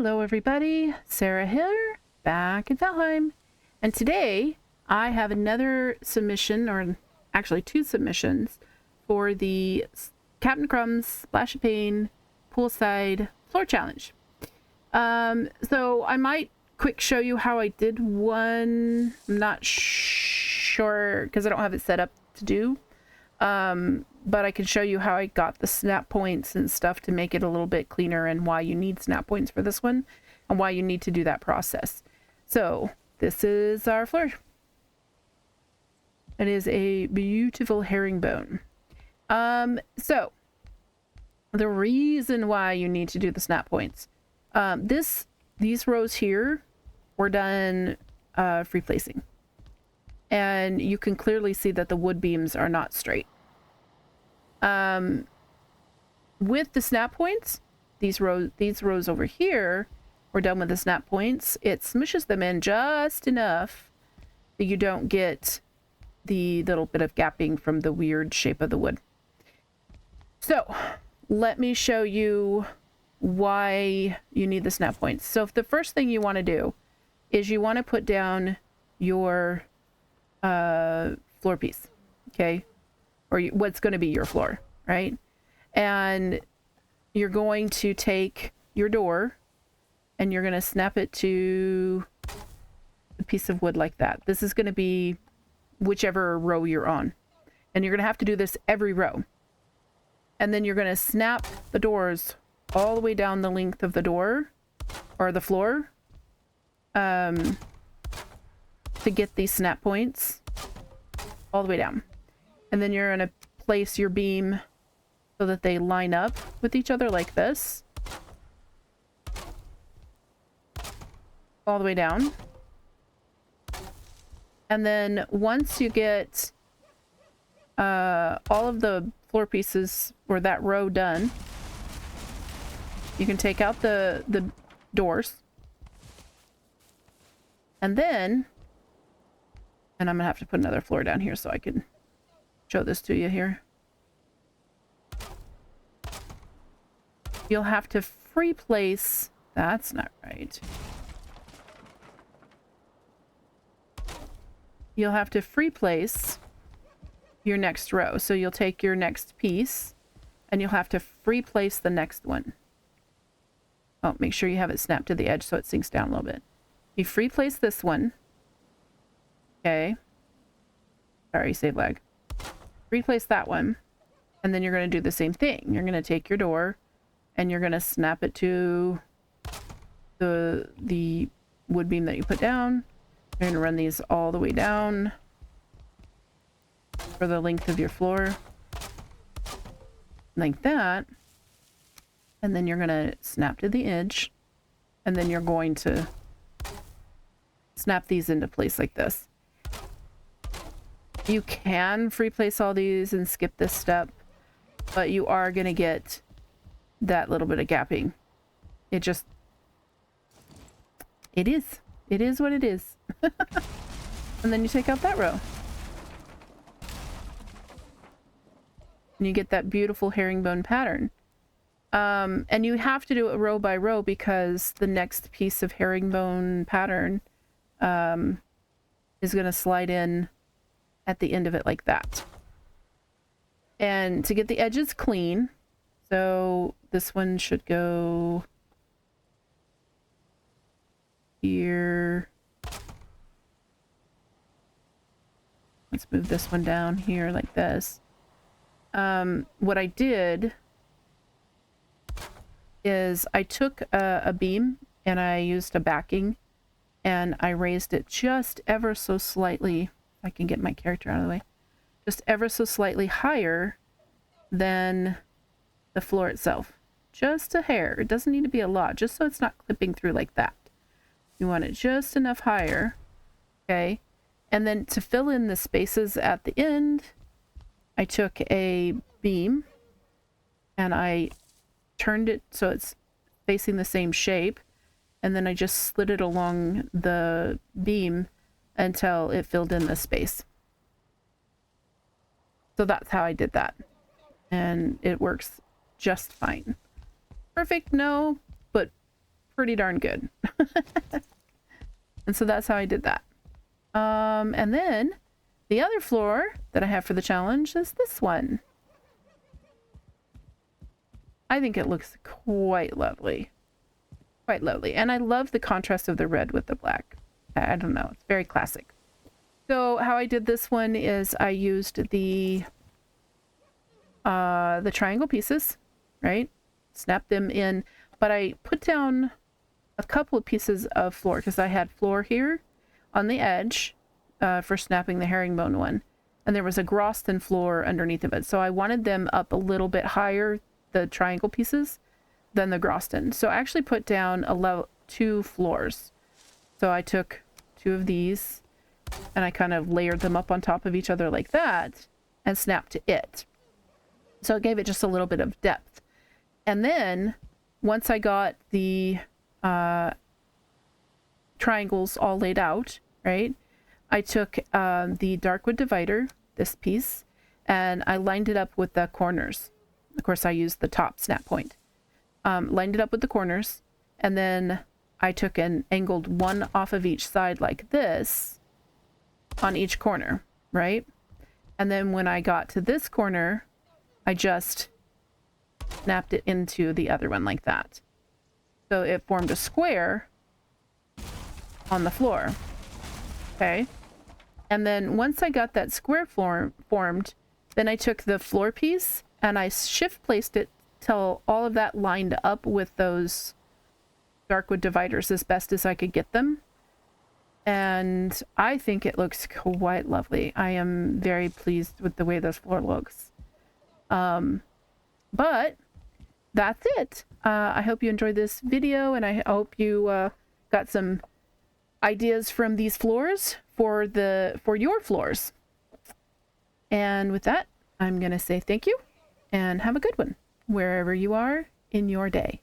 Hello everybody, Sarah here, back in Valheim, and today I have another submission, or actually two submissions, for the Captain Crumb's Splash of Pain Poolside Floor Challenge. So I might quick show you how I did one. I'm not sure because I don't have it set up to do. But I can show you how I got the snap points and stuff to make it a little bit cleaner and why you need snap points for this one and why you need to do that process. So this is our floor. It is a beautiful herringbone. So the reason why you need to do the snap points, these rows here were done free placing, and you can clearly see that the wood beams are not straight. With the snap points, these rows over here were done with the snap points. It smushes them in just enough that you don't get the little bit of gapping from the weird shape of the wood. So let me show you why you need the snap points. So if the first thing you want to do is you want to put down your floor piece, okay, or what's going to be your floor, right? And you're going to take your door and you're going to snap it to a piece of wood like that. This is going to be whichever row you're on, and you're going to have to do this every row. And then you're going to snap the doors all the way down the length of the door or the floor to get these snap points all the way down. And then you're going to place your beam so that they line up with each other like this. All the way down. And then once you get all of the floor pieces or that row done, you can take out the doors. And then, and I'm gonna have to put another floor down here so I can show this to you here. You'll have to free place. That's not right. You'll have to free place your next row. So you'll take your next piece and you'll have to free place the next one. Oh, make sure you have it snapped to the edge so it sinks down a little bit. You free place this one. Okay. Sorry, save lag. Replace that one, and then you're going to do the same thing. You're going to take your door and you're going to snap it to the wood beam that you put down. You're going to run these all the way down for the length of your floor like that, and then you're going to snap to the edge, and then you're going to snap these into place like this. You can free place all these and skip this step, but you are going to get that little bit of gapping. It is what it is. And then you take out that row. And you get that beautiful herringbone pattern. And you have to do it row by row because the next piece of herringbone pattern is going to slide in at the end of it like that. And to get the edges clean, so this one should go here. Let's move this one down here like this. What I did is I took a beam and I used a backing and I raised it just ever so slightly. I can get my character out of the way. Just ever so slightly higher than the floor itself. Just a hair. It doesn't need to be a lot, just so it's not clipping through like that. You want it just enough higher. Okay. And then to fill in the spaces at the end, I took a beam and I turned it so it's facing the same shape. And then I just slid it along the beam until it filled in the space. So that's how I did that. And it works just fine. Perfect? No, but pretty darn good. And so that's how I did that. And then the other floor that I have for the challenge is this one. I think it looks quite lovely. Quite lovely. And I love the contrast of the red with the black. I don't know. It's very classic. So how I did this one is I used the triangle pieces, right? Snapped them in, but I put down a couple of pieces of floor because I had floor here on the edge for snapping the herringbone one. And there was a Groston floor underneath of it. So I wanted them up a little bit higher, the triangle pieces, than the Groston. So I actually put down two floors. So I took two of these and I kind of layered them up on top of each other like that and snapped to it. So it gave it just a little bit of depth. And then once I got the triangles all laid out, right, I took the darkwood divider, this piece, and I lined it up with the corners. Of course, I used the top snap point. Lined it up with the corners, and then I took and angled one off of each side like this on each corner, right? And then when I got to this corner, I just snapped it into the other one like that. So it formed a square on the floor. Okay. And then once I got that square formed, then I took the floor piece and I shift placed it till all of that lined up with those darkwood dividers as best as I could get them. And I think it looks quite lovely. I am very pleased with the way this floor looks. But that's it. I hope you enjoyed this video, and I hope you got some ideas from these floors for your floors. And with that, I'm gonna say thank you and have a good one wherever you are in your day.